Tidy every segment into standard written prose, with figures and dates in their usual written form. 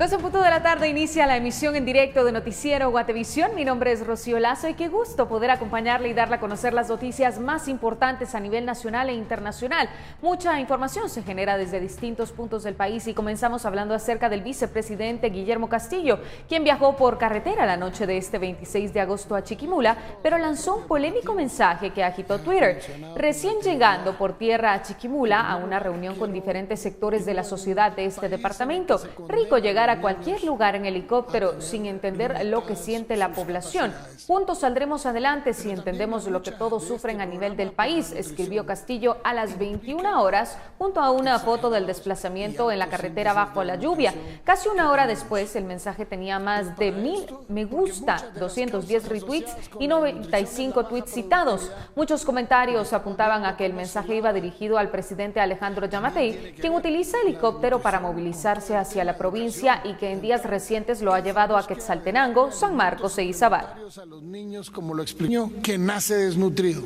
2:00 de la tarde inicia la emisión en directo de Noticiero Guatevisión. Mi nombre es Rocío Lazo y qué gusto poder acompañarle y darle a conocer las noticias más importantes a nivel nacional e internacional. Mucha información se genera desde distintos puntos del país y comenzamos hablando acerca del vicepresidente Guillermo Castillo, quien viajó por carretera la noche de este 26 de agosto a Chiquimula, pero lanzó un polémico mensaje que agitó Twitter. Recién llegando por tierra a Chiquimula a una reunión con diferentes sectores de la sociedad de este departamento, rico llegar a cualquier lugar en helicóptero sin entender lo que siente la población. Juntos saldremos adelante si entendemos lo que todos sufren a nivel del país, escribió Castillo a las 21 horas junto a una foto del desplazamiento en la carretera bajo la lluvia. Casi una hora después, el mensaje tenía más de 1000 me gusta, 210 retweets y 95 tweets citados. Muchos comentarios apuntaban a que el mensaje iba dirigido al presidente Alejandro Yamatei, quien utiliza helicóptero para movilizarse hacia la provincia y que en días recientes lo ha llevado a Quetzaltenango, San Marcos e Izabal. A los niños, como lo explico, que nace desnutrido.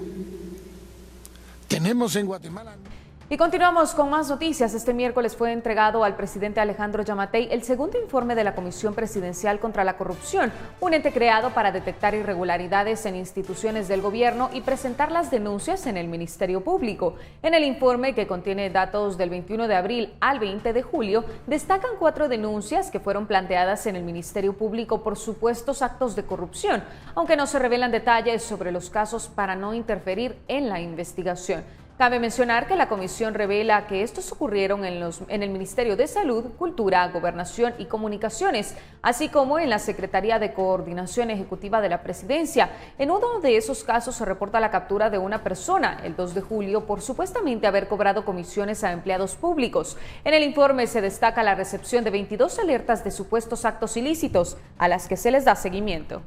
Tenemos en Guatemala... Y continuamos con más noticias. Este miércoles fue entregado al presidente Alejandro Yamatei el segundo informe de la Comisión Presidencial contra la Corrupción, un ente creado para detectar irregularidades en instituciones del gobierno y presentar las denuncias en el Ministerio Público. En el informe, que contiene datos del 21 de abril al 20 de julio, destacan 4 denuncias que fueron planteadas en el Ministerio Público por supuestos actos de corrupción, aunque no se revelan detalles sobre los casos para no interferir en la investigación. Cabe mencionar que la comisión revela que estos ocurrieron en el Ministerio de Salud, Cultura, Gobernación y Comunicaciones, así como en la Secretaría de Coordinación Ejecutiva de la Presidencia. En uno de esos casos se reporta la captura de una persona el 2 de julio por supuestamente haber cobrado comisiones a empleados públicos. En el informe se destaca la recepción de 22 alertas de supuestos actos ilícitos a las que se les da seguimiento.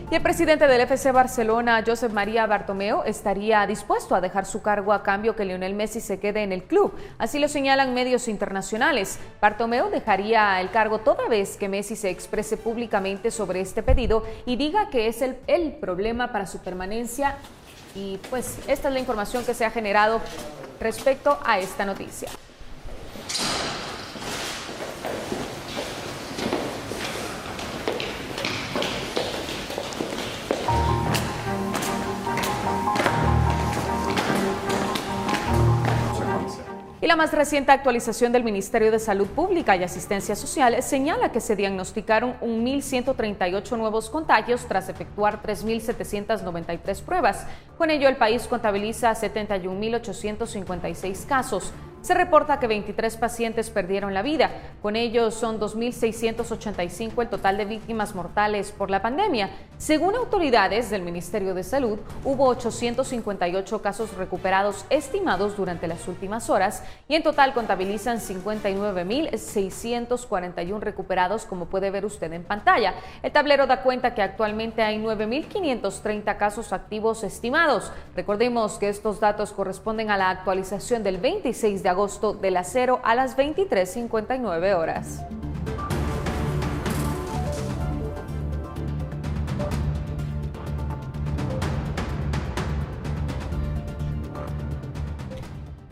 Y el presidente del FC Barcelona, Josep María Bartomeu, estaría dispuesto a dejar su cargo a cambio que Lionel Messi se quede en el club. Así lo señalan medios internacionales. Bartomeu dejaría el cargo toda vez que Messi se exprese públicamente sobre este pedido y diga que es el problema para su permanencia. Y pues esta es la información que se ha generado respecto a esta noticia. Y la más reciente actualización del Ministerio de Salud Pública y Asistencia Social señala que se diagnosticaron 1.138 nuevos contagios tras efectuar 3.793 pruebas. Con ello, el país contabiliza 71.856 casos. Se reporta que 23 pacientes perdieron la vida. Con ello, son 2.685 el total de víctimas mortales por la pandemia. Según autoridades del Ministerio de Salud, hubo 858 casos recuperados estimados durante las últimas horas y en total contabilizan 59.641 recuperados, como puede ver usted en pantalla. El tablero da cuenta que actualmente hay 9.530 casos activos estimados. Recordemos que estos datos corresponden a la actualización del 26 de agosto de las 0 a las 23:59 horas.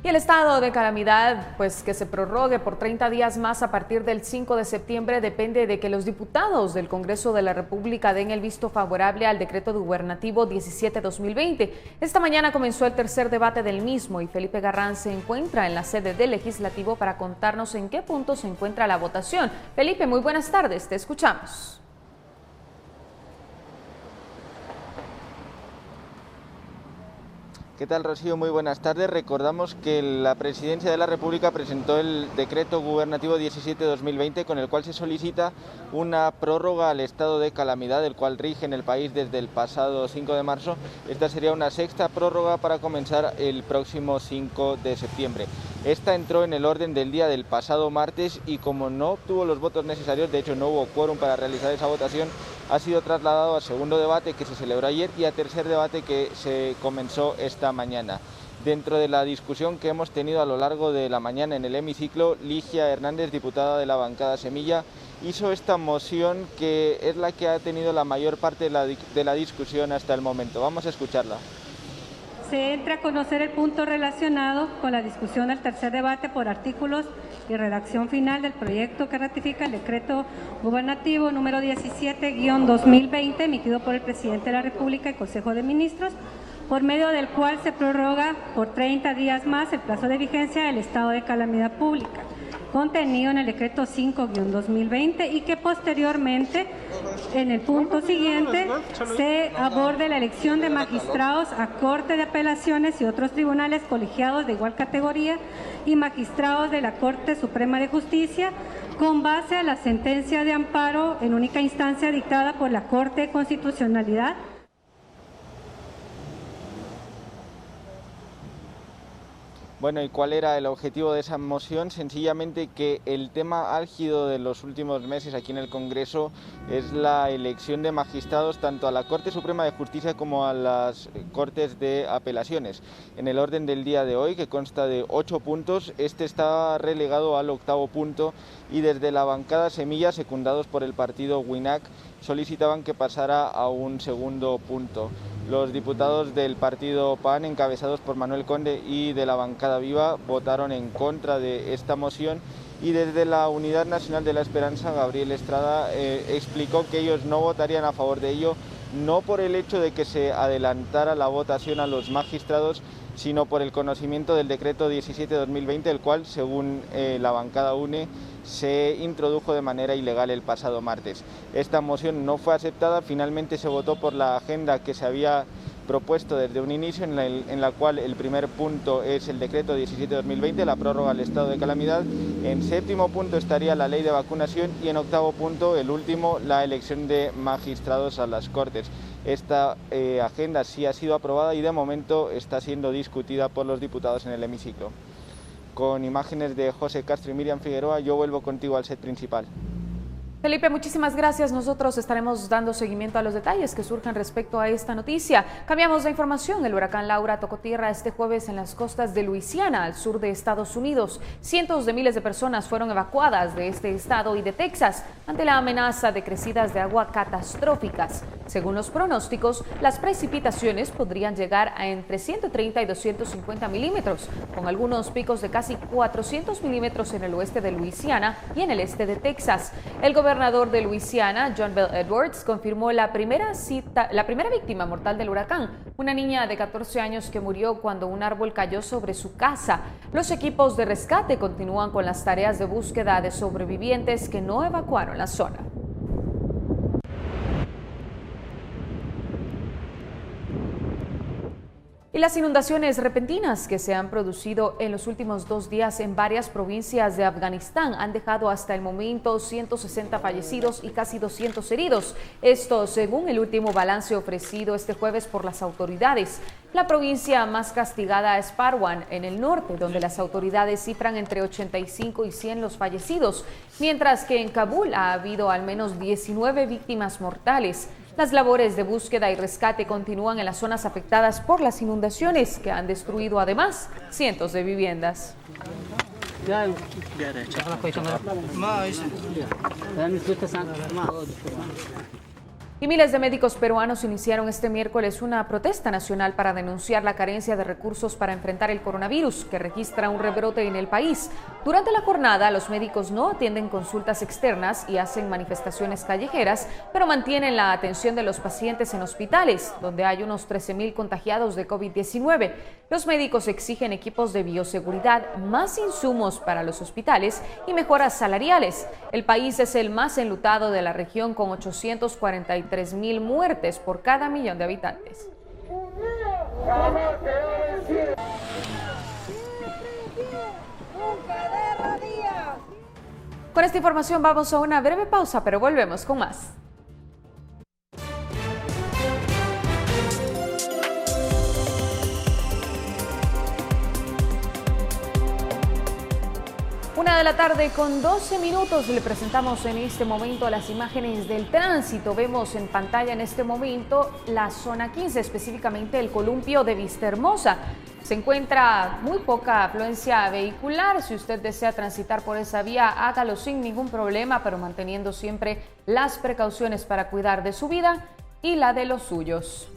Y el estado de calamidad, pues que se prorrogue por 30 días más a partir del 5 de septiembre, depende de que los diputados del Congreso de la República den el visto favorable al decreto gubernativo 17/2020. Esta mañana comenzó el tercer debate del mismo y Felipe Garrán se encuentra en la sede del Legislativo para contarnos en qué punto se encuentra la votación. Felipe, muy buenas tardes, te escuchamos. ¿Qué tal, Rocío? Muy buenas tardes. Recordamos que la Presidencia de la República presentó el decreto gubernativo 17/2020 con el cual se solicita una prórroga al estado de calamidad, el cual rige en el país desde el pasado 5 de marzo. Esta sería una sexta prórroga para comenzar el próximo 5 de septiembre. Esta entró en el orden del día del pasado martes y como no obtuvo los votos necesarios, de hecho no hubo quórum para realizar esa votación, ha sido trasladado a segundo debate que se celebró ayer y a tercer debate que se comenzó esta mañana. Dentro de la discusión que hemos tenido a lo largo de la mañana en el hemiciclo, Ligia Hernández, diputada de la bancada Semilla, hizo esta moción que es la que ha tenido la mayor parte de la discusión hasta el momento. Vamos a escucharla. se entre a conocer el punto relacionado con la discusión del tercer debate por artículos y redacción final del proyecto que ratifica el decreto gubernativo número 17-2020 emitido por el presidente de la República y Consejo de Ministros, por medio del cual se prorroga por 30 días más el plazo de vigencia del estado de calamidad pública, contenido en el decreto 5-2020 y que posteriormente, en el punto siguiente, se aborde la elección de magistrados a Corte de Apelaciones y otros tribunales colegiados de igual categoría y magistrados de la Corte Suprema de Justicia con base a la sentencia de amparo en única instancia dictada por la Corte de Constitucionalidad. Bueno, ¿y cuál era el objetivo de esa moción? Sencillamente que el tema álgido de los últimos meses aquí en el Congreso es la elección de magistrados tanto a la Corte Suprema de Justicia como a las Cortes de Apelaciones. En el orden del día de hoy, que consta de 8 puntos, este está relegado al 8º punto y desde la bancada Semilla, secundados por el partido WINAC, solicitaban que pasara a un segundo punto. Los diputados del partido PAN, encabezados por Manuel Conde y de la bancada Viva, votaron en contra de esta moción y desde la Unidad Nacional de la Esperanza, Gabriel Estrada explicó que ellos no votarían a favor de ello, no por el hecho de que se adelantara la votación a los magistrados, sino por el conocimiento del decreto 17-2020, el cual, según la bancada UNE, se introdujo de manera ilegal el pasado martes. Esta moción no fue aceptada, finalmente se votó por la agenda que se había propuesto desde un inicio, en la cual el primer punto es el decreto 17-2020, la prórroga al estado de calamidad. En 7º punto estaría la ley de vacunación y en 8º punto, el último, la elección de magistrados a las Cortes. Esta agenda sí ha sido aprobada y de momento está siendo discutida por los diputados en el hemiciclo. Con imágenes de José Castro y Miriam Figueroa, yo vuelvo contigo al set principal. Felipe, muchísimas gracias. Nosotros estaremos dando seguimiento a los detalles que surjan respecto a esta noticia. Cambiamos de información. El huracán Laura tocó tierra este jueves en las costas de Luisiana, al sur de Estados Unidos. Cientos de miles de personas fueron evacuadas de este estado y de Texas ante la amenaza de crecidas de agua catastróficas. Según los pronósticos, las precipitaciones podrían llegar a entre 130 y 250 milímetros, con algunos picos de casi 400 milímetros en el oeste de Luisiana y en el este de Texas. El gobernador de Luisiana, John Bel Edwards, confirmó la primera víctima mortal del huracán, una niña de 14 años que murió cuando un árbol cayó sobre su casa. Los equipos de rescate continúan con las tareas de búsqueda de sobrevivientes que no evacuaron la zona. Y las inundaciones repentinas que se han producido en los últimos 2 días en varias provincias de Afganistán han dejado hasta el momento 160 fallecidos y casi 200 heridos. Esto según el último balance ofrecido este jueves por las autoridades. La provincia más castigada es Parwan, en el norte, donde las autoridades cifran entre 85 y 100 los fallecidos, mientras que en Kabul ha habido al menos 19 víctimas mortales. Las labores de búsqueda y rescate continúan en las zonas afectadas por las inundaciones, que han destruido además cientos de viviendas. Y miles de médicos peruanos iniciaron este miércoles una protesta nacional para denunciar la carencia de recursos para enfrentar el coronavirus, que registra un rebrote en el país. Durante la jornada, los médicos no atienden consultas externas y hacen manifestaciones callejeras, pero mantienen la atención de los pacientes en hospitales, donde hay unos 13,000 contagiados de COVID-19. Los médicos exigen equipos de bioseguridad, más insumos para los hospitales y mejoras salariales. El país es el más enlutado de la región, con 843,000 muertes por cada millón de habitantes. Con esta información vamos a una breve pausa, pero volvemos con más. Una de la tarde con 12 minutos, le presentamos en este momento las imágenes del tránsito. Vemos en pantalla en este momento la zona 15, específicamente el columpio de Vistahermosa. Se encuentra muy poca afluencia vehicular. Si usted desea transitar por esa vía, hágalo sin ningún problema, pero manteniendo siempre las precauciones para cuidar de su vida y la de los suyos.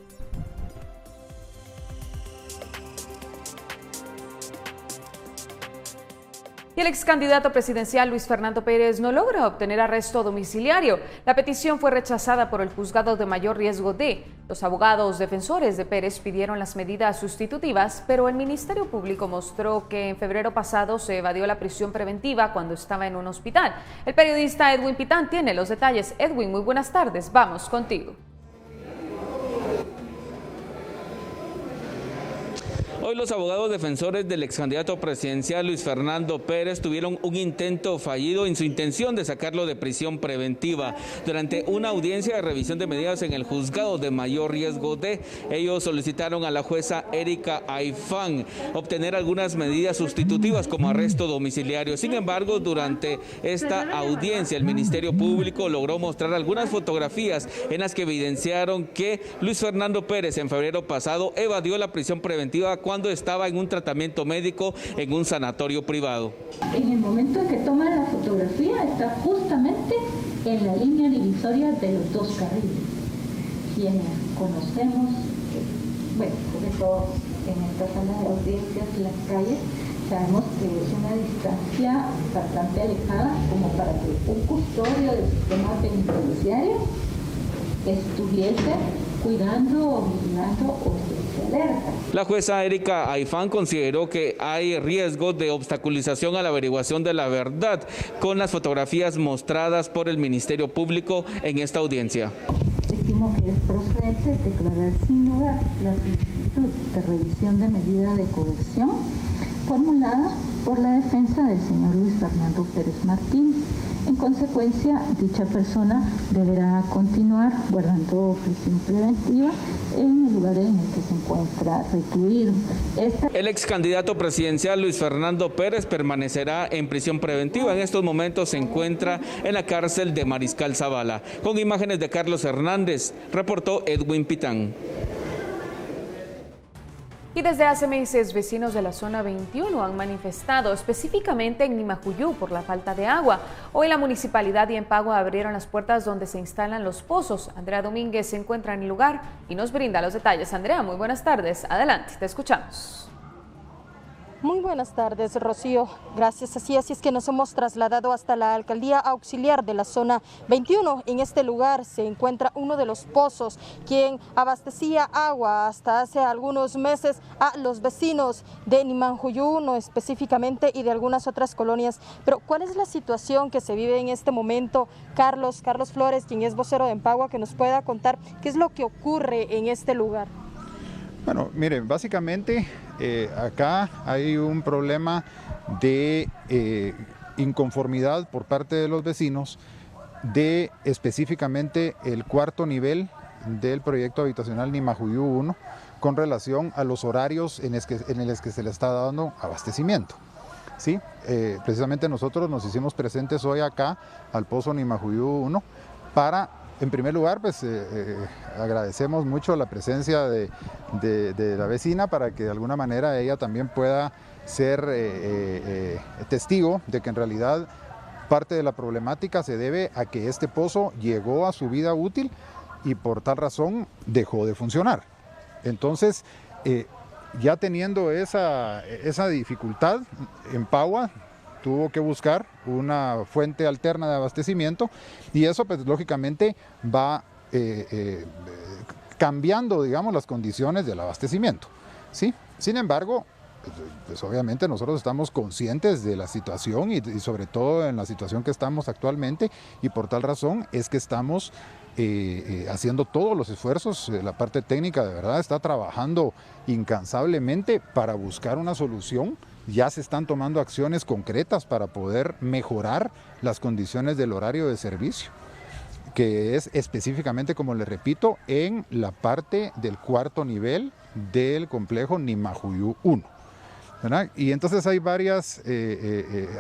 Y el ex candidato presidencial Luis Fernando Pérez no logra obtener arresto domiciliario. La petición fue rechazada por el juzgado de mayor riesgo D. Los abogados defensores de Pérez pidieron las medidas sustitutivas, pero el Ministerio Público mostró que en febrero pasado se evadió la prisión preventiva cuando estaba en un hospital. El periodista Edwin Pitán tiene los detalles. Edwin, muy buenas tardes. Vamos contigo. Hoy los abogados defensores del ex candidato presidencial Luis Fernando Pérez tuvieron un intento fallido en su intención de sacarlo de prisión preventiva. Durante una audiencia de revisión de medidas en el juzgado de mayor riesgo D, ellos solicitaron a la jueza Erika Aifán obtener algunas medidas sustitutivas como arresto domiciliario. Sin embargo, durante esta audiencia el Ministerio Público logró mostrar algunas fotografías en las que evidenciaron que Luis Fernando Pérez en febrero pasado evadió la prisión preventiva cuando estaba en un tratamiento médico en un sanatorio privado. En el momento en que toma la fotografía está justamente en la línea divisoria de los dos carriles. Quienes conocemos, bueno, sobre todo en esta sala de audiencias, las calles, sabemos que es una distancia bastante alejada como para que un custodio del sistema penitenciario estuviese cuidando, vigilando o estuviese alerta. La jueza Erika Aifán consideró que hay riesgo de obstaculización a la averiguación de la verdad con las fotografías mostradas por el Ministerio Público en esta audiencia. Estimo que es procedente declarar sin lugar la solicitud de revisión de medida de coerción formulada por la defensa del señor Luis Fernando Pérez Martínez. En consecuencia, dicha persona deberá continuar guardando prisión preventiva en el lugar en el que se encuentra recluido. El ex candidato presidencial Luis Fernando Pérez permanecerá en prisión preventiva. En estos momentos se encuentra en la cárcel de Mariscal Zavala. Con imágenes de Carlos Hernández, reportó Edwin Pitán. Y desde hace meses, vecinos de la zona 21 han manifestado, específicamente en Nimajuyú, por la falta de agua. Hoy la municipalidad y Empagua abrieron las puertas donde se instalan los pozos. Andrea Domínguez se encuentra en el lugar y nos brinda los detalles. Andrea, muy buenas tardes. Adelante, te escuchamos. Muy buenas tardes, Rocío. Gracias. Así es que nos hemos trasladado hasta la alcaldía auxiliar de la zona 21. En este lugar se encuentra uno de los pozos, quien abastecía agua hasta hace algunos meses a los vecinos de Nimajuyú, no específicamente, y de algunas otras colonias. Pero ¿cuál es la situación que se vive en este momento? Carlos Flores, quien es vocero de Empagua, que nos pueda contar qué es lo que ocurre en este lugar. Bueno, miren, básicamente acá hay un problema de inconformidad por parte de los vecinos de específicamente el cuarto nivel del proyecto habitacional Nimajuyú 1 con relación a los horarios en los que se le está dando abastecimiento. ¿Sí? Precisamente nosotros nos hicimos presentes hoy acá al pozo Nimajuyú 1 para... En primer lugar, pues agradecemos mucho la presencia de la vecina para que de alguna manera ella también pueda ser testigo de que en realidad parte de la problemática se debe a que este pozo llegó a su vida útil y por tal razón dejó de funcionar. Entonces, ya teniendo esa dificultad, Empagua tuvo que buscar una fuente alterna de abastecimiento y eso pues lógicamente va cambiando, digamos, las condiciones del abastecimiento, ¿sí? Sin embargo, pues obviamente nosotros estamos conscientes de la situación y sobre todo en la situación que estamos actualmente y por tal razón es que estamos haciendo todos los esfuerzos. La parte técnica de verdad está trabajando incansablemente para buscar una solución. Ya se están tomando acciones concretas para poder mejorar las condiciones del horario de servicio, que es específicamente, como les repito, en la parte del cuarto nivel del complejo Nimajuyú 1. ¿Verdad? Y entonces hay varias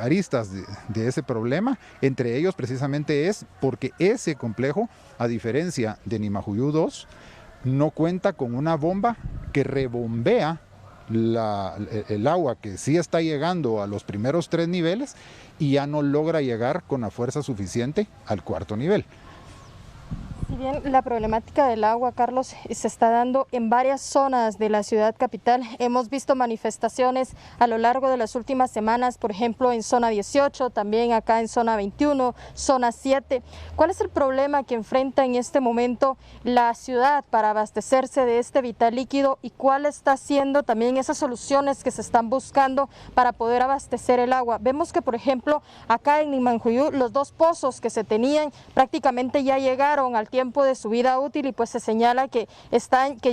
aristas de ese problema, entre ellos precisamente es porque ese complejo, a diferencia de Nimajuyú 2, no cuenta con una bomba que rebombea el agua que sí está llegando a los primeros 3 niveles y ya no logra llegar con la fuerza suficiente al cuarto nivel. Si bien la problemática del agua, Carlos, se está dando en varias zonas de la ciudad capital, hemos visto manifestaciones a lo largo de las últimas semanas, por ejemplo en zona 18, también acá en zona 21, zona 7. ¿Cuál es el problema que enfrenta en este momento la ciudad para abastecerse de este vital líquido y cuál está siendo también esas soluciones que se están buscando para poder abastecer el agua? Vemos que, por ejemplo, acá en Nimanjuyú, los dos pozos que se tenían prácticamente ya llegaron al tiempo de su vida útil y pues se señala que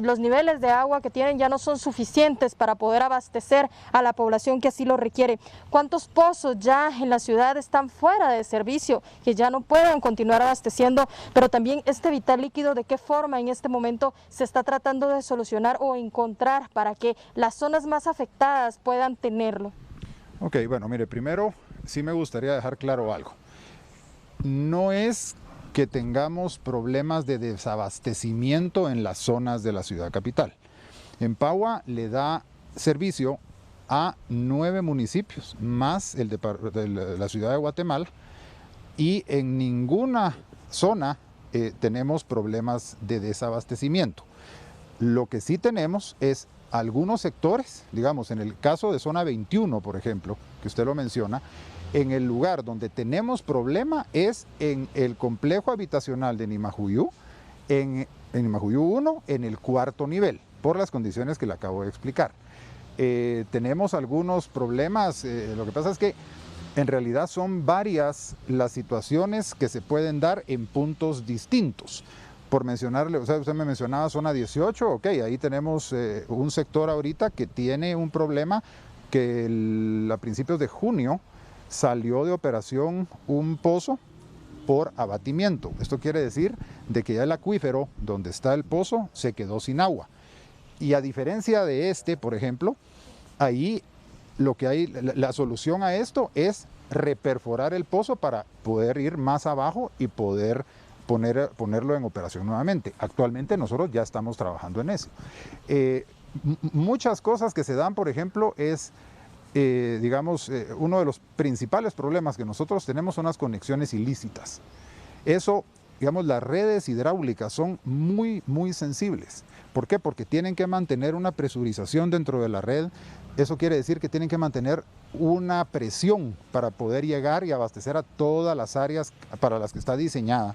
los niveles de agua que tienen ya no son suficientes para poder abastecer a la población que así lo requiere. ¿Cuántos pozos ya en la ciudad están fuera de servicio, que ya no pueden continuar abasteciendo? Pero también este vital líquido, ¿de qué forma en este momento se está tratando de solucionar o encontrar para que las zonas más afectadas puedan tenerlo? Ok, bueno, mire, primero sí me gustaría dejar claro algo. No es que tengamos problemas de desabastecimiento en las zonas de la ciudad capital. Empagua le da servicio a 9 municipios, más el de la ciudad de Guatemala, y en ninguna zona tenemos problemas de desabastecimiento. Lo que sí tenemos es algunos sectores, digamos en el caso de zona 21, por ejemplo, que usted lo menciona, en el lugar donde tenemos problema es en el complejo habitacional de Nimanjuyú, en Nimanjuyú 1, en el 4º nivel, por las condiciones que le acabo de explicar. Tenemos algunos problemas, lo que pasa es que en realidad son varias las situaciones que se pueden dar en puntos distintos. Por mencionarle, o sea, usted me mencionaba zona 18, ok, ahí tenemos un sector ahorita que tiene un problema que a principios de junio salió de operación un pozo por abatimiento. Esto quiere decir de que ya el acuífero donde está el pozo se quedó sin agua. Y a diferencia de este, por ejemplo, ahí lo que hay, la solución a esto es reperforar el pozo para poder ir más abajo y poder ponerlo en operación nuevamente. Actualmente nosotros ya estamos trabajando en eso. Muchas cosas que se dan, por ejemplo, es uno de los principales problemas que nosotros tenemos son las conexiones ilícitas. Eso, digamos, las redes hidráulicas son muy sensibles. ¿Por qué? Porque tienen que mantener una presurización dentro de la red. Eso quiere decir que tienen que mantener una presión para poder llegar y abastecer a todas las áreas para las que está diseñada.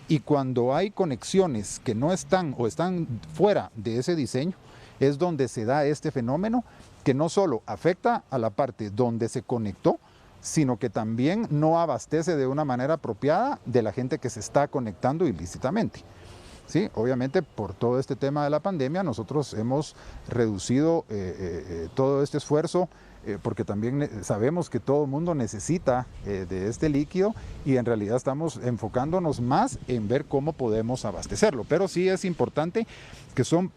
Y cuando hay conexiones que no están o están fuera de ese diseño, es donde se da este fenómeno que no solo afecta a la parte donde se conectó, sino que también no abastece de una manera apropiada de la gente que se está conectando ilícitamente. Sí, obviamente por todo este tema de la pandemia nosotros hemos reducido todo este esfuerzo porque también sabemos que todo el mundo necesita de este líquido y en realidad estamos enfocándonos más en ver cómo podemos abastecerlo. Pero sí es importante que son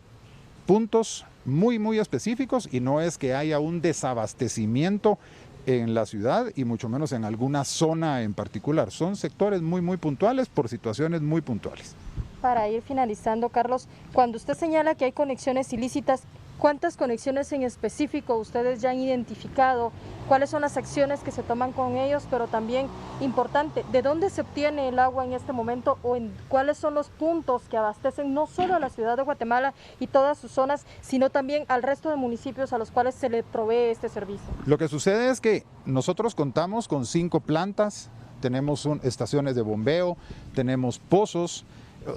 puntos muy específicos y no es que haya un desabastecimiento en la ciudad y mucho menos en alguna zona en particular. Son sectores muy puntuales por situaciones muy puntuales. Para ir finalizando, Carlos, cuando usted señala que hay conexiones ilícitas, ¿cuántas conexiones en específico ustedes ya han identificado? ¿Cuáles son las acciones que se toman con ellos? Pero también, importante, ¿de dónde se obtiene el agua en este momento o en cuáles son los puntos que abastecen no solo a la ciudad de Guatemala y todas sus zonas, sino también al resto de municipios a los cuales se le provee este servicio? Lo que sucede es que nosotros contamos con 5 plantas, tenemos estaciones de bombeo, tenemos pozos,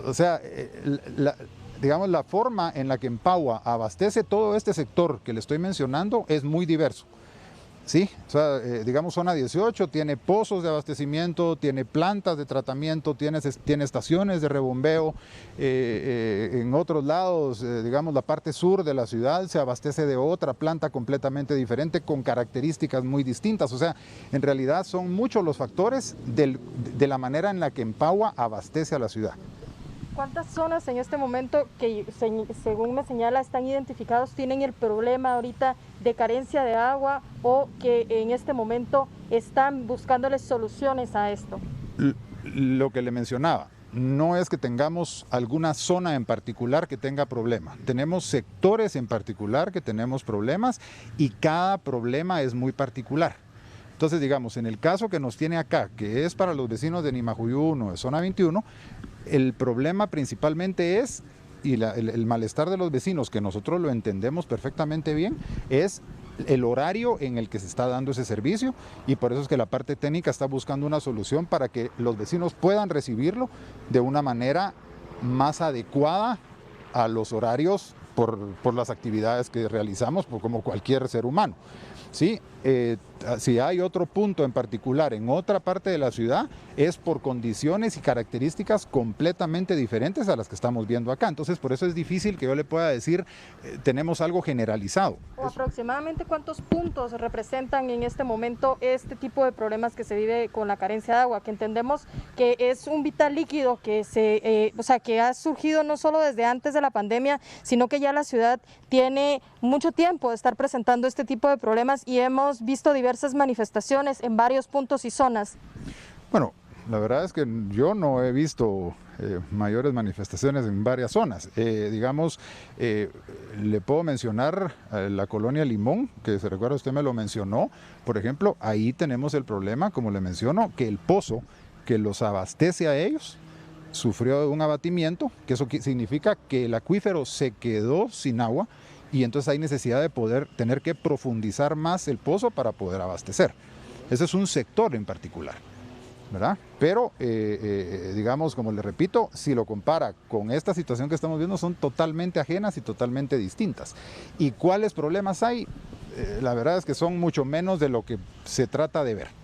o sea, digamos, la forma en la que Empagua abastece todo este sector que le estoy mencionando es muy diverso. Sí, o sea, digamos, zona 18 tiene pozos de abastecimiento, tiene plantas de tratamiento, tiene estaciones de rebombeo. En otros lados, digamos, la parte sur de la ciudad se abastece de otra planta completamente diferente con características muy distintas. O sea, en realidad son muchos los factores de la manera en la que Empagua abastece a la ciudad. ¿Cuántas zonas en este momento que, según me señala, están identificados, tienen el problema ahorita de carencia de agua o que en este momento están buscándoles soluciones a esto? Lo que le mencionaba, no es que tengamos alguna zona en particular que tenga problema. Tenemos sectores en particular que tenemos problemas y cada problema es muy particular. Entonces, digamos, en el caso que nos tiene acá, que es para los vecinos de Nimanjuyú 1, de zona 21, El problema principalmente es, y el malestar de los vecinos, que nosotros lo entendemos perfectamente bien, es el horario en el que se está dando ese servicio, y por eso es que la parte técnica está buscando una solución para que los vecinos puedan recibirlo de una manera más adecuada a los horarios por las actividades que realizamos, como cualquier ser humano. ¿Sí? Si hay otro punto en particular en otra parte de la ciudad, es por condiciones y características completamente diferentes a las que estamos viendo acá. Entonces, por eso es difícil que yo le pueda decir, tenemos algo generalizado. ¿Aproximadamente cuántos puntos representan en este momento este tipo de problemas que se vive con la carencia de agua? Que entendemos que es un vital líquido que que ha surgido no solo desde antes de la pandemia, sino que ya la ciudad tiene mucho tiempo de estar presentando este tipo de problemas y hemos visto diversas manifestaciones en varios puntos y zonas. Bueno, la verdad es que yo no he visto mayores manifestaciones en varias zonas. Le puedo mencionar la colonia Limón, que se recuerda, usted me lo mencionó. Por ejemplo, ahí tenemos el problema, como le menciono, que el pozo que los abastece a ellos sufrió un abatimiento, que eso significa que el acuífero se quedó sin agua, y entonces hay necesidad de tener que profundizar más el pozo para poder abastecer. Ese es un sector en particular, ¿verdad? Pero, digamos, como le repito, si lo compara con esta situación que estamos viendo, son totalmente ajenas y totalmente distintas. ¿Y cuáles problemas hay? La verdad es que son mucho menos de lo que se trata de ver.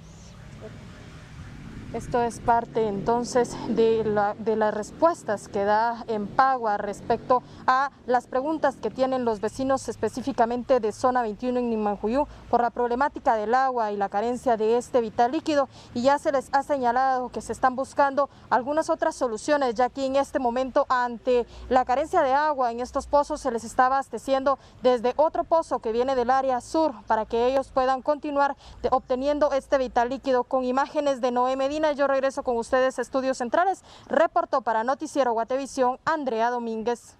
Esto es parte entonces de las respuestas que da Empagua respecto a las preguntas que tienen los vecinos específicamente de Zona 21 en Nimanjuyú por la problemática del agua y la carencia de este vital líquido, y ya se les ha señalado que se están buscando algunas otras soluciones, ya que en este momento ante la carencia de agua en estos pozos se les está abasteciendo desde otro pozo que viene del área sur para que ellos puedan continuar obteniendo este vital líquido. Con imágenes de Noé Medina, yo regreso con ustedes a Estudios Centrales. Reportó para Noticiero Guatevisión, Andrea Domínguez.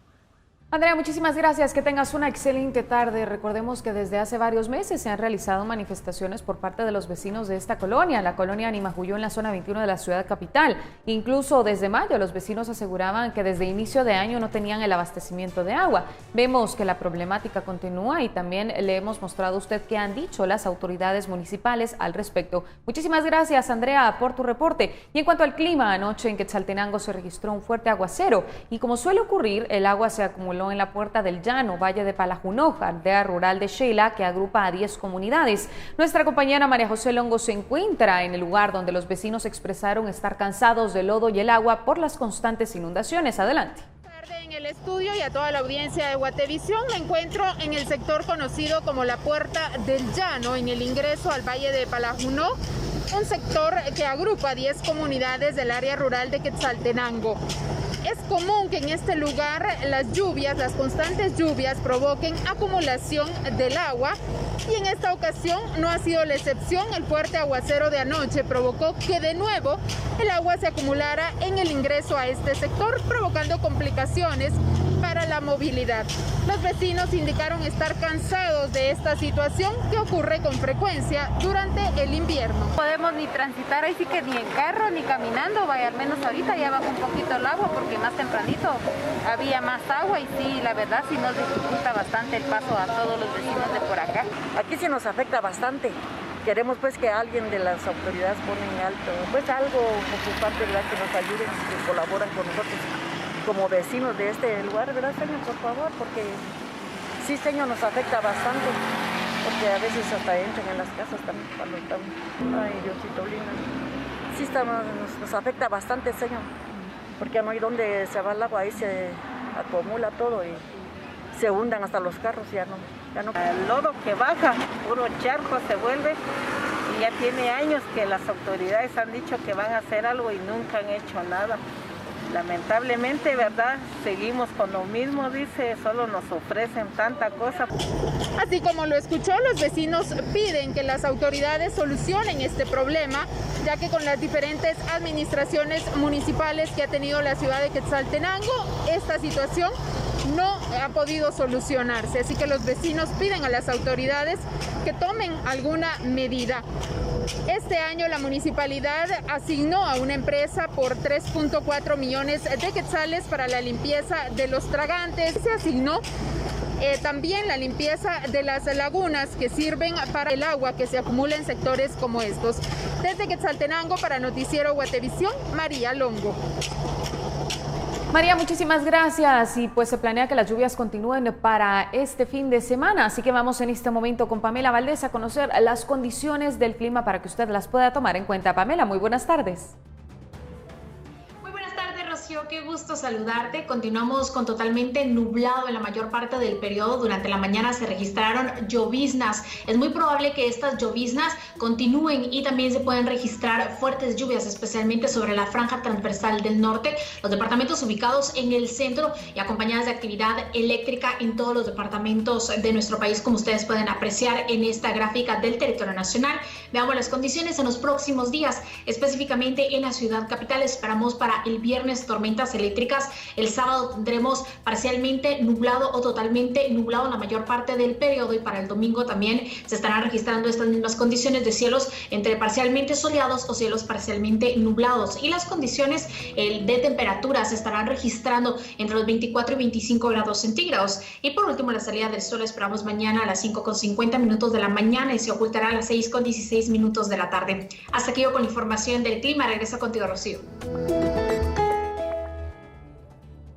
Andrea, muchísimas gracias, que tengas una excelente tarde. Recordemos que desde hace varios meses se han realizado manifestaciones por parte de los vecinos de esta colonia, la colonia Nimanjuyú en la zona 21 de la ciudad capital. Incluso desde mayo los vecinos aseguraban que desde inicio de año no tenían el abastecimiento de agua. Vemos que la problemática continúa y también le hemos mostrado a usted qué han dicho las autoridades municipales al respecto. Muchísimas gracias, Andrea, por tu reporte. Y en cuanto al clima, anoche en Quetzaltenango se registró un fuerte aguacero y, como suele ocurrir, el agua se acumuló en la Puerta del Llano, Valle de Palajunoj, aldea rural de Sheila, que agrupa a 10 comunidades. Nuestra compañera María José Longo se encuentra en el lugar donde los vecinos expresaron estar cansados del lodo y el agua por las constantes inundaciones. Adelante. En el estudio y a toda la audiencia de Guatevisión, me encuentro en el sector conocido como la Puerta del Llano, en el ingreso al Valle de Palajunoj, un sector que agrupa 10 comunidades del área rural de Quetzaltenango. Es común que en este lugar las constantes lluvias provoquen acumulación del agua, y en esta ocasión no ha sido la excepción. El fuerte aguacero de anoche provocó que de nuevo el agua se acumulara en el ingreso a este sector, provocando complicaciones para la movilidad. Los vecinos indicaron estar cansados de esta situación que ocurre con frecuencia durante el invierno. No podemos ni transitar, ahí sí que ni en carro ni caminando, vaya, al menos ahorita ya bajó un poquito el agua porque más tempranito había más agua y sí, la verdad sí nos dificulta bastante el paso a todos los vecinos de por acá. Aquí sí nos afecta bastante. Queremos pues que alguien de las autoridades ponen alto, pues algo por su parte, ¿verdad?, que nos ayuden, que colaboran con nosotros como vecinos de este lugar, ¿verdad, señor? Por favor, porque sí, señor, nos afecta bastante, porque a veces hasta entran en las casas también cuando estamos. Ay, Diosito lindo. Sí, nos afecta bastante, señor, porque no hay donde se va el agua, ahí se acumula todo y se hundan hasta los carros, ya no. El lodo que baja, puro charco se vuelve, y ya tiene años que las autoridades han dicho que van a hacer algo y nunca han hecho nada. Lamentablemente, ¿verdad? Seguimos con lo mismo, dice, solo nos ofrecen tanta cosa. Así como lo escuchó, los vecinos piden que las autoridades solucionen este problema, ya que con las diferentes administraciones municipales que ha tenido la ciudad de Quetzaltenango, esta situación no ha podido solucionarse. Así que los vecinos piden a las autoridades que tomen alguna medida. Este año la municipalidad asignó a una empresa por 3.4 millones de quetzales para la limpieza de los tragantes. Se asignó también la limpieza de las lagunas que sirven para el agua que se acumula en sectores como estos. Desde Quetzaltenango para Noticiero Guatevisión, María Longo. María, muchísimas gracias. Y pues se planea que las lluvias continúen para este fin de semana, así que vamos en este momento con Pamela Valdés a conocer las condiciones del clima para que usted las pueda tomar en cuenta. Pamela, muy buenas tardes. Qué gusto saludarte. Continuamos con totalmente nublado en la mayor parte del periodo. Durante la mañana se registraron lloviznas. Es muy probable que estas lloviznas continúen y también se pueden registrar fuertes lluvias, especialmente sobre la franja transversal del norte, los departamentos ubicados en el centro y acompañadas de actividad eléctrica en todos los departamentos de nuestro país, como ustedes pueden apreciar en esta gráfica del territorio nacional. Veamos las condiciones en los próximos días, específicamente en la ciudad capital. Esperamos para el viernes tormentas eléctricas. El sábado tendremos parcialmente nublado o totalmente nublado en la mayor parte del periodo, y para el domingo también se estarán registrando estas mismas condiciones de cielos entre parcialmente soleados o cielos parcialmente nublados, y las condiciones de temperatura se estarán registrando entre los 24 y 25 grados centígrados. Y por último, la salida del sol esperamos mañana a las 5:50 de la mañana y se ocultará a las 6:16 de la tarde. Hasta aquí yo con la información del clima. Regreso contigo, Rocío.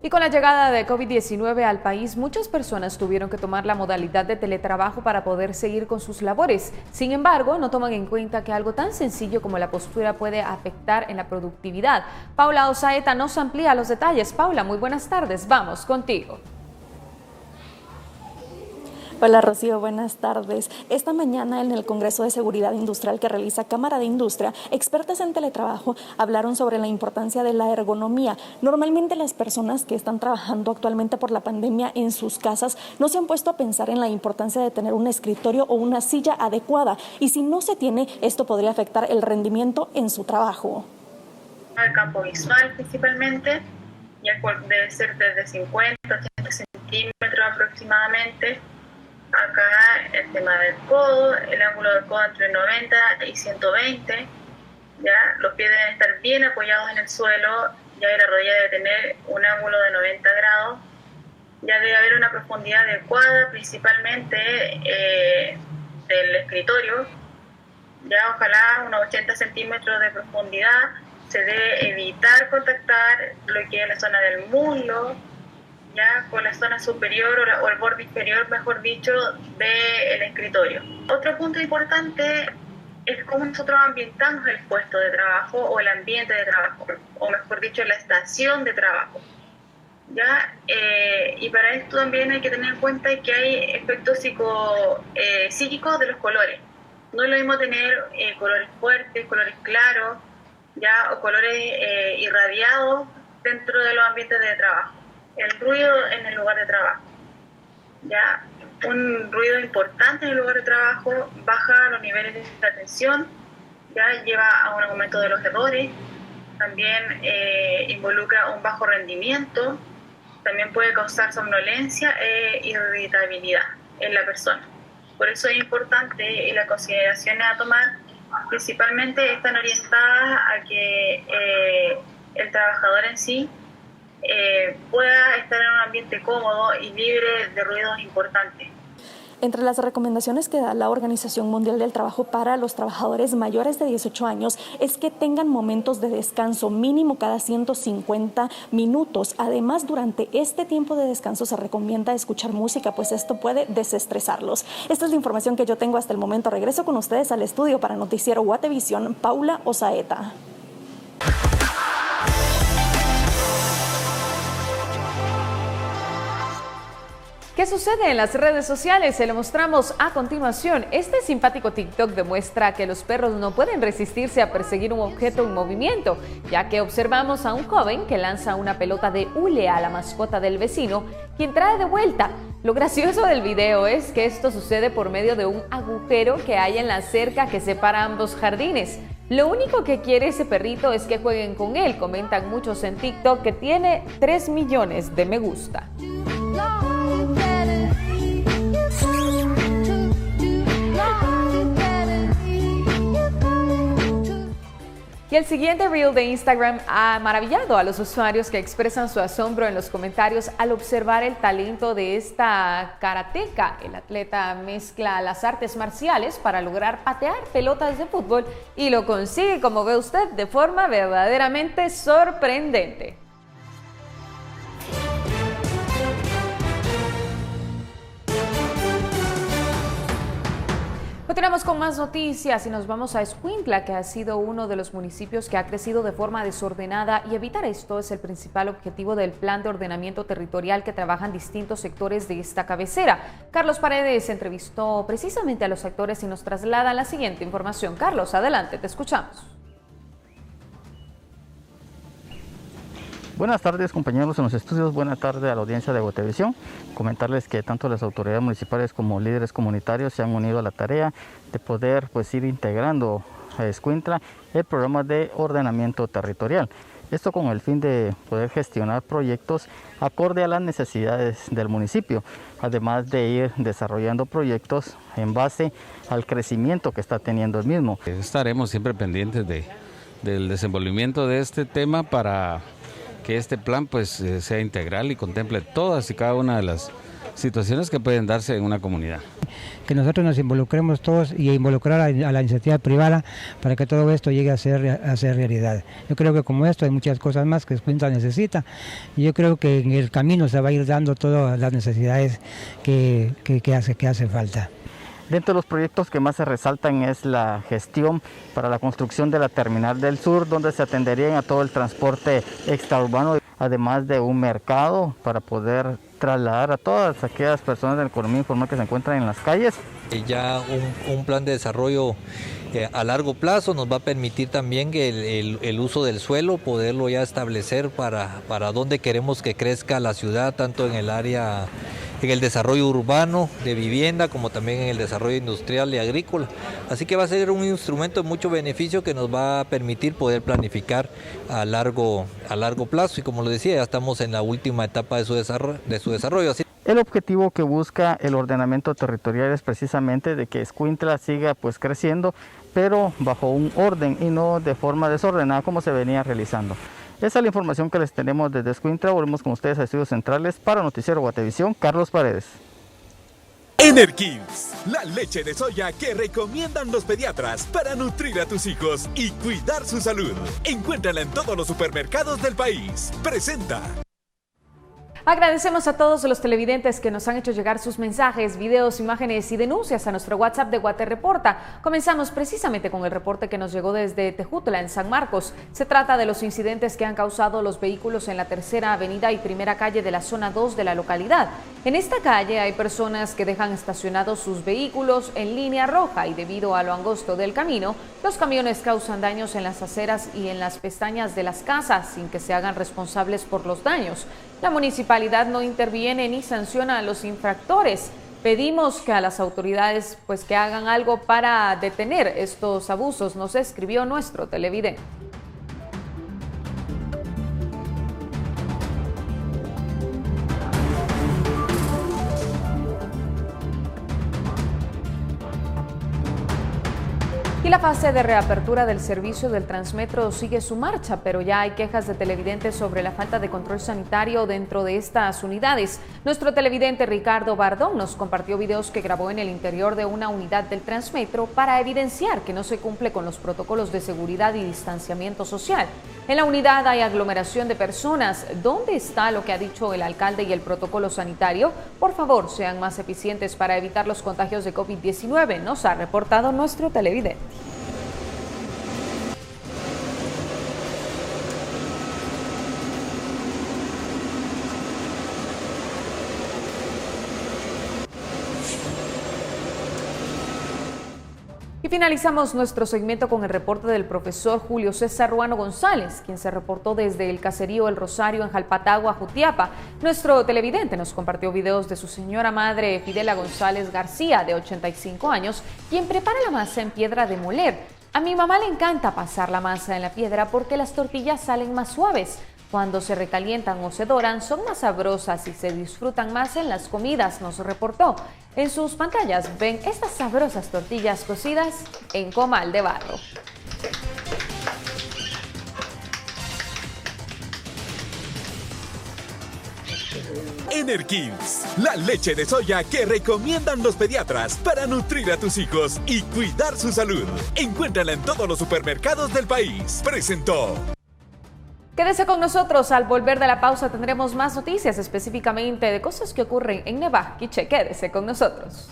Y con la llegada de COVID-19 al país, muchas personas tuvieron que tomar la modalidad de teletrabajo para poder seguir con sus labores. Sin embargo, no toman en cuenta que algo tan sencillo como la postura puede afectar en la productividad. Paula Osaeta nos amplía los detalles. Paula, muy buenas tardes. Vamos contigo. Hola Rocío, buenas tardes. Esta mañana en el Congreso de Seguridad Industrial que realiza Cámara de Industria, expertos en teletrabajo hablaron sobre la importancia de la ergonomía. Normalmente las personas que están trabajando actualmente por la pandemia en sus casas no se han puesto a pensar en la importancia de tener un escritorio o una silla adecuada, y si no se tiene, esto podría afectar el rendimiento en su trabajo. El campo visual principalmente, ya debe ser desde 50 a 80 centímetros aproximadamente. Acá el tema del codo, el ángulo del codo entre 90 y 120, ya los pies deben estar bien apoyados en el suelo, ya la rodilla debe tener un ángulo de 90 grados, ya debe haber una profundidad adecuada principalmente del escritorio, ya ojalá unos 80 centímetros de profundidad. Se debe evitar contactar lo que es la zona del muslo, ya con la zona superior o el borde inferior, mejor dicho, del escritorio. Otro punto importante es cómo nosotros ambientamos el puesto de trabajo o el ambiente de trabajo, o mejor dicho, la estación de trabajo. ¿Ya? Y para esto también hay que tener en cuenta que hay efectos psíquicos de los colores. No es lo mismo tener colores fuertes, colores claros, ya, o colores irradiados dentro de los ambientes de trabajo. El ruido en el lugar de trabajo, ya, un ruido importante en el lugar de trabajo baja los niveles de atención, ya lleva a un aumento de los errores, también involucra un bajo rendimiento, también puede causar somnolencia e irritabilidad en la persona. Por eso es importante, y las consideraciones a tomar principalmente están orientadas a que el trabajador en sí pueda estar en un ambiente cómodo y libre de ruidos importantes. Entre las recomendaciones que da la Organización Mundial del Trabajo para los trabajadores mayores de 18 años es que tengan momentos de descanso mínimo cada 150 minutos. Además, durante este tiempo de descanso se recomienda escuchar música, pues esto puede desestresarlos. Esta es la información que yo tengo hasta el momento. Regreso con ustedes al estudio para Noticiero Guatevisión, Paula Osaeta. ¿Qué sucede en las redes sociales? Se lo mostramos a continuación. Este simpático TikTok demuestra que los perros no pueden resistirse a perseguir un objeto en movimiento, ya que observamos a un joven que lanza una pelota de hule a la mascota del vecino, quien trae de vuelta. Lo gracioso del video es que esto sucede por medio de un agujero que hay en la cerca que separa ambos jardines. Lo único que quiere ese perrito es que jueguen con él, comentan muchos en TikTok, que tiene 3 millones de me gusta. Y el siguiente reel de Instagram ha maravillado a los usuarios que expresan su asombro en los comentarios al observar el talento de esta karateca. El atleta mezcla las artes marciales para lograr patear pelotas de fútbol y lo consigue, como ve usted, de forma verdaderamente sorprendente. Continuamos con más noticias y nos vamos a Escuintla, que ha sido uno de los municipios que ha crecido de forma desordenada, y evitar esto es el principal objetivo del plan de ordenamiento territorial que trabajan distintos sectores de esta cabecera. Carlos Paredes entrevistó precisamente a los actores y nos traslada la siguiente información. Carlos, adelante, te escuchamos. Buenas tardes, compañeros en los estudios, buenas tardes a la audiencia de Guatevisión. Comentarles que tanto las autoridades municipales como líderes comunitarios se han unido a la tarea de poder ir integrando a Escuintla el programa de ordenamiento territorial. Esto con el fin de poder gestionar proyectos acorde a las necesidades del municipio, además de ir desarrollando proyectos en base al crecimiento que está teniendo el mismo. Estaremos siempre pendientes del desenvolvimiento de este tema para que este plan sea integral y contemple todas y cada una de las situaciones que pueden darse en una comunidad. Que nosotros nos involucremos todos y involucrar a la iniciativa privada para que todo esto llegue a ser realidad. Yo creo que como esto hay muchas cosas más que Escuintla necesita, y yo creo que en el camino se va a ir dando todas las necesidades que hace falta. Dentro de los proyectos que más se resaltan es la gestión para la construcción de la Terminal del Sur, donde se atendería a todo el transporte extraurbano, además de un mercado para poder trasladar a todas aquellas personas de la economía informal que se encuentran en las calles. Ya un plan de desarrollo a largo plazo nos va a permitir también que el uso del suelo, poderlo ya establecer para dónde queremos que crezca la ciudad, tanto en el área, en el desarrollo urbano de vivienda, como también en el desarrollo industrial y agrícola. Así que va a ser un instrumento de mucho beneficio que nos va a permitir poder planificar a largo plazo, y como lo decía, ya estamos en la última etapa de su desarrollo. El objetivo que busca el ordenamiento territorial es precisamente de que Escuintla siga creciendo, pero bajo un orden y no de forma desordenada como se venía realizando. Esa es la información que les tenemos desde Escuintla. Volvemos con ustedes a Estudios Centrales para Noticiero Guatevisión. Carlos Paredes. Enerkids, la leche de soya que recomiendan los pediatras para nutrir a tus hijos y cuidar su salud. Encuéntrala en todos los supermercados del país. Presenta. Agradecemos a todos los televidentes que nos han hecho llegar sus mensajes, videos, imágenes y denuncias a nuestro WhatsApp de Guate Reporta. Comenzamos precisamente con el reporte que nos llegó desde Tejutla, en San Marcos. Se trata de los incidentes que han causado los vehículos en la Tercera Avenida y Primera Calle de la zona 2 de la localidad. En esta calle hay personas que dejan estacionados sus vehículos en línea roja, y debido a lo angosto del camino, los camiones causan daños en las aceras y en las pestañas de las casas sin que se hagan responsables por los daños. La municipalidad no interviene ni sanciona a los infractores. Pedimos que a las autoridades que hagan algo para detener estos abusos, nos escribió nuestro televidente. Y la fase de reapertura del servicio del Transmetro sigue su marcha, pero ya hay quejas de televidentes sobre la falta de control sanitario dentro de estas unidades. Nuestro televidente Ricardo Bardón nos compartió videos que grabó en el interior de una unidad del Transmetro para evidenciar que no se cumple con los protocolos de seguridad y distanciamiento social. En la unidad hay aglomeración de personas. ¿Dónde está lo que ha dicho el alcalde y el protocolo sanitario? Por favor, sean más eficientes para evitar los contagios de COVID-19, nos ha reportado nuestro televidente. Y finalizamos nuestro segmento con el reporte del profesor Julio César Ruano González, quien se reportó desde el caserío El Rosario en Jalpatagua, Jutiapa. Nuestro televidente nos compartió videos de su señora madre Fidela González García, de 85 años, quien prepara la masa en piedra de moler. A mi mamá le encanta pasar la masa en la piedra porque las tortillas salen más suaves. Cuando se recalientan o se doran, son más sabrosas y se disfrutan más en las comidas, nos reportó. En sus pantallas ven estas sabrosas tortillas cocidas en comal de barro. Energins, la leche de soya que recomiendan los pediatras para nutrir a tus hijos y cuidar su salud. Encuéntrala en todos los supermercados del país. Presentó. Quédese con nosotros. Al volver de la pausa tendremos más noticias, específicamente de cosas que ocurren en Nevaj, Quiché. Quédese con nosotros.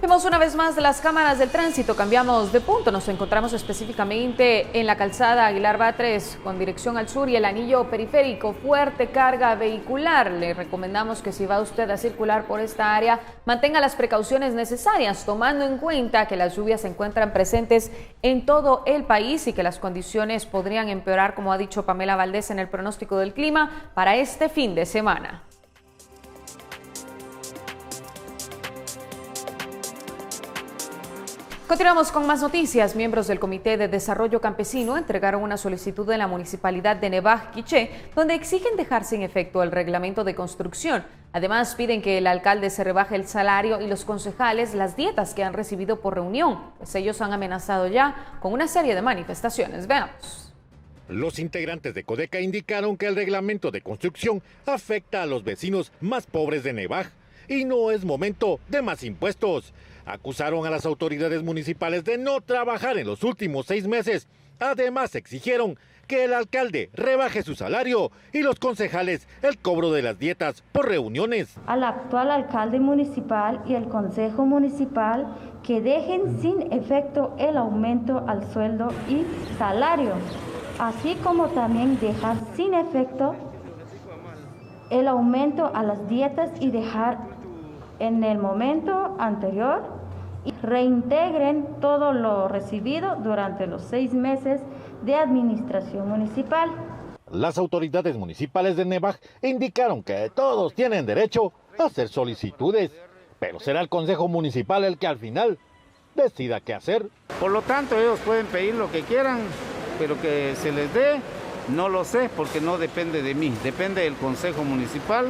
Vemos una vez más las cámaras del tránsito, cambiamos de punto, nos encontramos específicamente en la calzada Aguilar Batres con dirección al sur y el anillo periférico, fuerte carga vehicular. Le recomendamos que si va usted a circular por esta área, mantenga las precauciones necesarias, tomando en cuenta que las lluvias se encuentran presentes en todo el país y que las condiciones podrían empeorar, como ha dicho Pamela Valdés en el pronóstico del clima para este fin de semana. Continuamos con más noticias. Miembros del Comité de Desarrollo Campesino entregaron una solicitud en la municipalidad de Nevaj, Quiché, donde exigen dejar sin efecto el reglamento de construcción. Además, piden que el alcalde se rebaje el salario y los concejales las dietas que han recibido por reunión, pues ellos han amenazado ya con una serie de manifestaciones. Veamos. Los integrantes de Codeca indicaron que el reglamento de construcción afecta a los vecinos más pobres de Nevaj y no es momento de más impuestos. Acusaron a las autoridades municipales de no trabajar en los últimos 6 meses. Además, exigieron que el alcalde rebaje su salario y los concejales el cobro de las dietas por reuniones. Al actual alcalde municipal y el consejo municipal que dejen sin efecto el aumento al sueldo y salario, así como también dejar sin efecto el aumento a las dietas y dejar en el momento anterior y reintegren todo lo recibido durante los 6 meses de administración municipal. Las autoridades municipales de Nevaj indicaron que todos tienen derecho a hacer solicitudes, pero será el Consejo Municipal el que al final decida qué hacer. Por lo tanto, ellos pueden pedir lo que quieran, pero que se les dé, no lo sé, porque no depende de mí, depende del Consejo Municipal,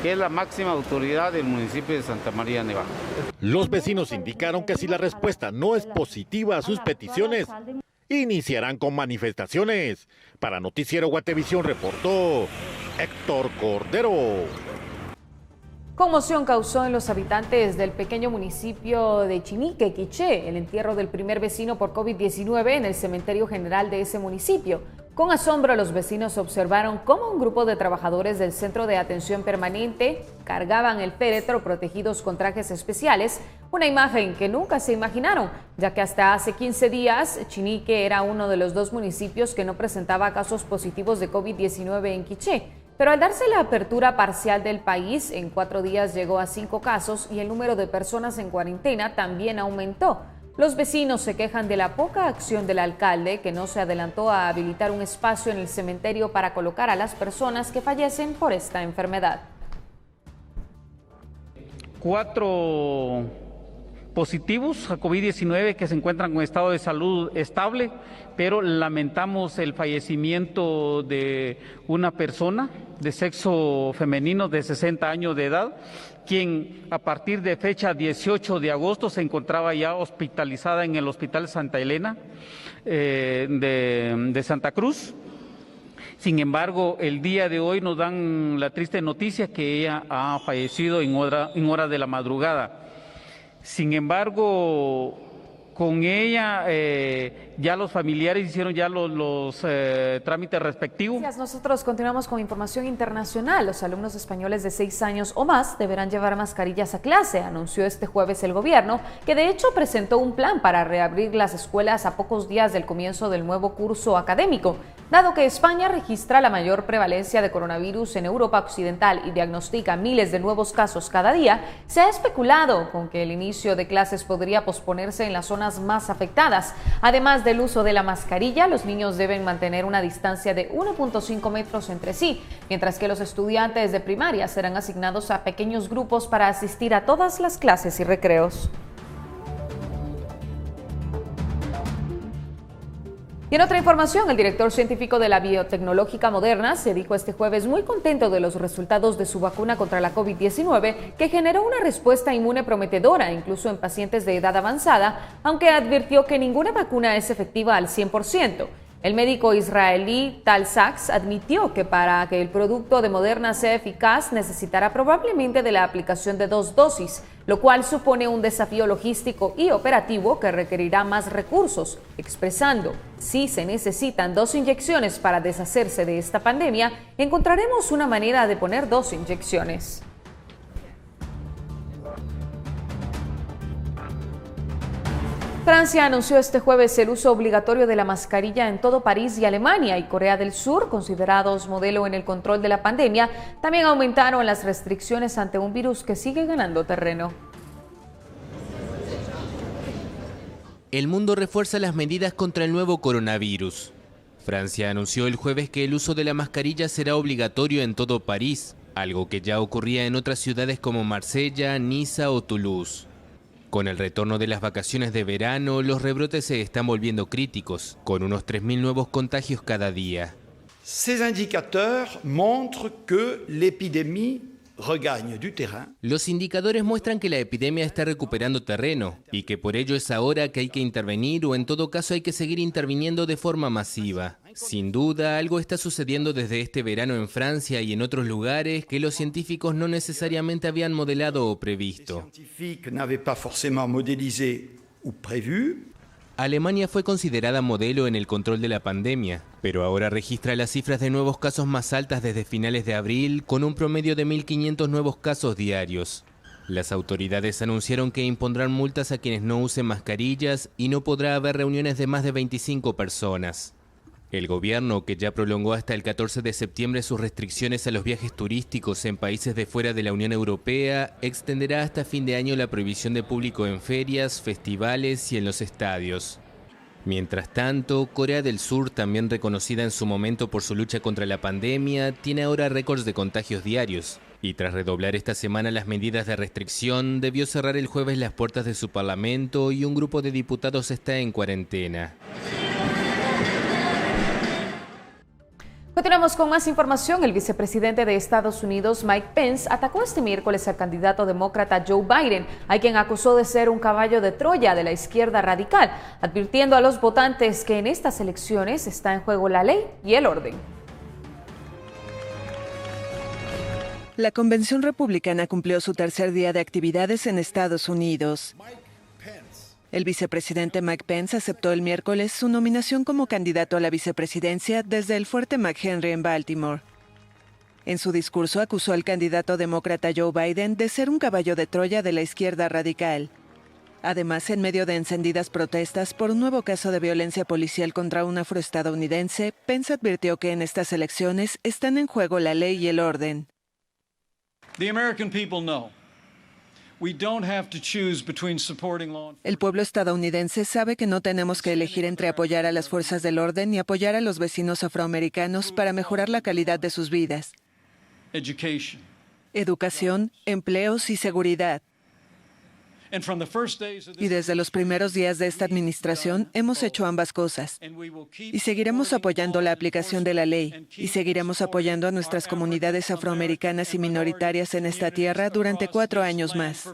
que es la máxima autoridad del municipio de Santa María Nevaj. Los vecinos indicaron que si la respuesta no es positiva a sus peticiones, iniciarán con manifestaciones. Para Noticiero Guatevisión reportó Héctor Cordero. Conmoción causó en los habitantes del pequeño municipio de Chinique, Quiché, el entierro del primer vecino por COVID-19 en el cementerio general de ese municipio. Con asombro, los vecinos observaron cómo un grupo de trabajadores del Centro de Atención Permanente cargaban el féretro protegidos con trajes especiales, una imagen que nunca se imaginaron, ya que hasta hace 15 días Chinique era uno de los 2 municipios que no presentaba casos positivos de COVID-19 en Quiché. Pero al darse la apertura parcial del país, en 4 días llegó a 5 casos y el número de personas en cuarentena también aumentó. Los vecinos se quejan de la poca acción del alcalde, que no se adelantó a habilitar un espacio en el cementerio para colocar a las personas que fallecen por esta enfermedad. 4 positivos a COVID-19 que se encuentran con estado de salud estable, pero lamentamos el fallecimiento de una persona de sexo femenino de 60 años de edad, quien a partir de fecha 18 de agosto se encontraba ya hospitalizada en el Hospital Santa Elena de Santa Cruz. Sin embargo, el día de hoy nos dan la triste noticia que ella ha fallecido en hora de la madrugada. Sin embargo, con ella ya los familiares hicieron ya los trámites respectivos. Nosotros continuamos con información internacional. Los alumnos españoles de 6 años o más deberán llevar mascarillas a clase, anunció este jueves el gobierno, que de hecho presentó un plan para reabrir las escuelas a pocos días del comienzo del nuevo curso académico. Dado que España registra la mayor prevalencia de coronavirus en Europa Occidental y diagnostica miles de nuevos casos cada día, se ha especulado con que el inicio de clases podría posponerse en las zonas más afectadas. Además del uso de la mascarilla, los niños deben mantener una distancia de 1.5 metros entre sí, mientras que los estudiantes de primaria serán asignados a pequeños grupos para asistir a todas las clases y recreos. Y en otra información, el director científico de la biotecnológica Moderna se dijo este jueves muy contento de los resultados de su vacuna contra la COVID-19, que generó una respuesta inmune prometedora, incluso en pacientes de edad avanzada, aunque advirtió que ninguna vacuna es efectiva al 100%. El médico israelí Tal Sachs admitió que para que el producto de Moderna sea eficaz necesitará probablemente de la aplicación de 2 dosis, lo cual supone un desafío logístico y operativo que requerirá más recursos, expresando: si se necesitan 2 inyecciones para deshacerse de esta pandemia, encontraremos una manera de poner 2 inyecciones. Francia anunció este jueves el uso obligatorio de la mascarilla en todo París y Alemania, y Corea del Sur, considerados modelo en el control de la pandemia, también aumentaron las restricciones ante un virus que sigue ganando terreno. El mundo refuerza las medidas contra el nuevo coronavirus. Francia anunció el jueves que el uso de la mascarilla será obligatorio en todo París, algo que ya ocurría en otras ciudades como Marsella, Niza o Toulouse. Con el retorno de las vacaciones de verano, los rebrotes se están volviendo críticos, con unos 3.000 nuevos contagios cada día. Ces indicateurs montrent que l'épidémie regagne du terrain. Los indicadores muestran que la epidemia está recuperando terreno y que por ello es ahora que hay que intervenir, o en todo caso hay que seguir interviniendo de forma masiva. Sin duda, algo está sucediendo desde este verano en Francia y en otros lugares que los científicos no necesariamente habían modelado o previsto. Alemania fue considerada modelo en el control de la pandemia, pero ahora registra las cifras de nuevos casos más altas desde finales de abril, con un promedio de 1.500 nuevos casos diarios. Las autoridades anunciaron que impondrán multas a quienes no usen mascarillas y no podrá haber reuniones de más de 25 personas. El gobierno, que ya prolongó hasta el 14 de septiembre sus restricciones a los viajes turísticos en países de fuera de la Unión Europea, extenderá hasta fin de año la prohibición de público en ferias, festivales y en los estadios. Mientras tanto, Corea del Sur, también reconocida en su momento por su lucha contra la pandemia, tiene ahora récords de contagios diarios. Y tras redoblar esta semana las medidas de restricción, debió cerrar el jueves las puertas de su parlamento y un grupo de diputados está en cuarentena. Continuamos con más información. El vicepresidente de Estados Unidos, Mike Pence, atacó este miércoles al candidato demócrata Joe Biden, a quien acusó de ser un caballo de Troya de la izquierda radical, advirtiendo a los votantes que en estas elecciones está en juego la ley y el orden. La convención republicana cumplió su tercer día de actividades en Estados Unidos. El vicepresidente Mike Pence aceptó el miércoles su nominación como candidato a la vicepresidencia desde el fuerte McHenry en Baltimore. En su discurso acusó al candidato demócrata Joe Biden de ser un caballo de Troya de la izquierda radical. Además, en medio de encendidas protestas por un nuevo caso de violencia policial contra un afroestadounidense, Pence advirtió que en estas elecciones están en juego la ley y el orden. The American people know. El pueblo estadounidense sabe que no tenemos que elegir entre apoyar a las fuerzas del orden y apoyar a los vecinos afroamericanos para mejorar la calidad de sus vidas. Educación, empleos y seguridad. Y desde los primeros días de esta administración hemos hecho ambas cosas. Y seguiremos apoyando la aplicación de la ley. Y seguiremos apoyando a nuestras comunidades afroamericanas y minoritarias en esta tierra durante 4 años más.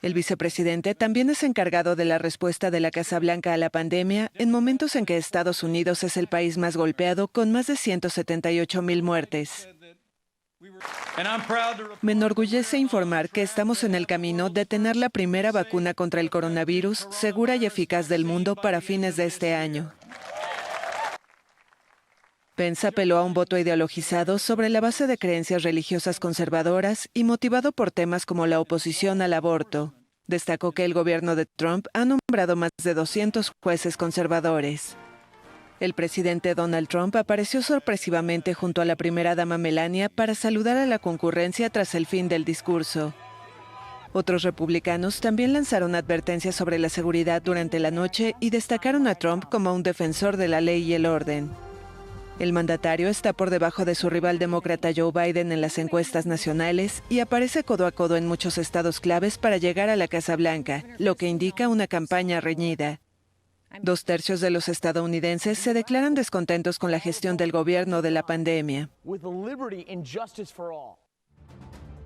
El vicepresidente también es encargado de la respuesta de la Casa Blanca a la pandemia en momentos en que Estados Unidos es el país más golpeado, con más de 178,000 muertes. Me enorgullece informar que estamos en el camino de tener la primera vacuna contra el coronavirus segura y eficaz del mundo para fines de este año. Pence apeló a un voto ideologizado sobre la base de creencias religiosas conservadoras y motivado por temas como la oposición al aborto. Destacó que el gobierno de Trump ha nombrado más de 200 jueces conservadores. El presidente Donald Trump apareció sorpresivamente junto a la primera dama Melania para saludar a la concurrencia tras el fin del discurso. Otros republicanos también lanzaron advertencias sobre la seguridad durante la noche y destacaron a Trump como un defensor de la ley y el orden. El mandatario está por debajo de su rival demócrata Joe Biden en las encuestas nacionales y aparece codo a codo en muchos estados claves para llegar a la Casa Blanca, lo que indica una campaña reñida. 2/3 de los estadounidenses se declaran descontentos con la gestión del gobierno de la pandemia.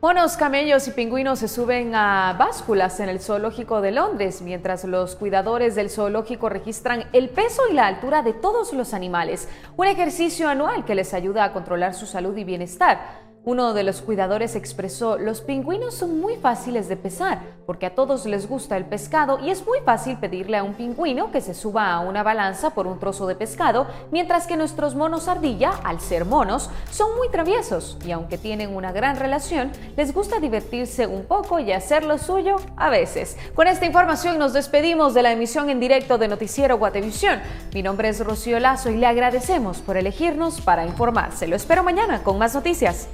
Monos, camellos y pingüinos se suben a básculas en el zoológico de Londres, mientras los cuidadores del zoológico registran el peso y la altura de todos los animales, un ejercicio anual que les ayuda a controlar su salud y bienestar. Uno de los cuidadores expresó: los pingüinos son muy fáciles de pesar porque a todos les gusta el pescado y es muy fácil pedirle a un pingüino que se suba a una balanza por un trozo de pescado, mientras que nuestros monos ardilla, al ser monos, son muy traviesos y aunque tienen una gran relación, les gusta divertirse un poco y hacer lo suyo a veces. Con esta información nos despedimos de la emisión en directo de Noticiero Guatevisión. Mi nombre es Rocío Lazo y le agradecemos por elegirnos para informarse. Lo espero mañana con más noticias.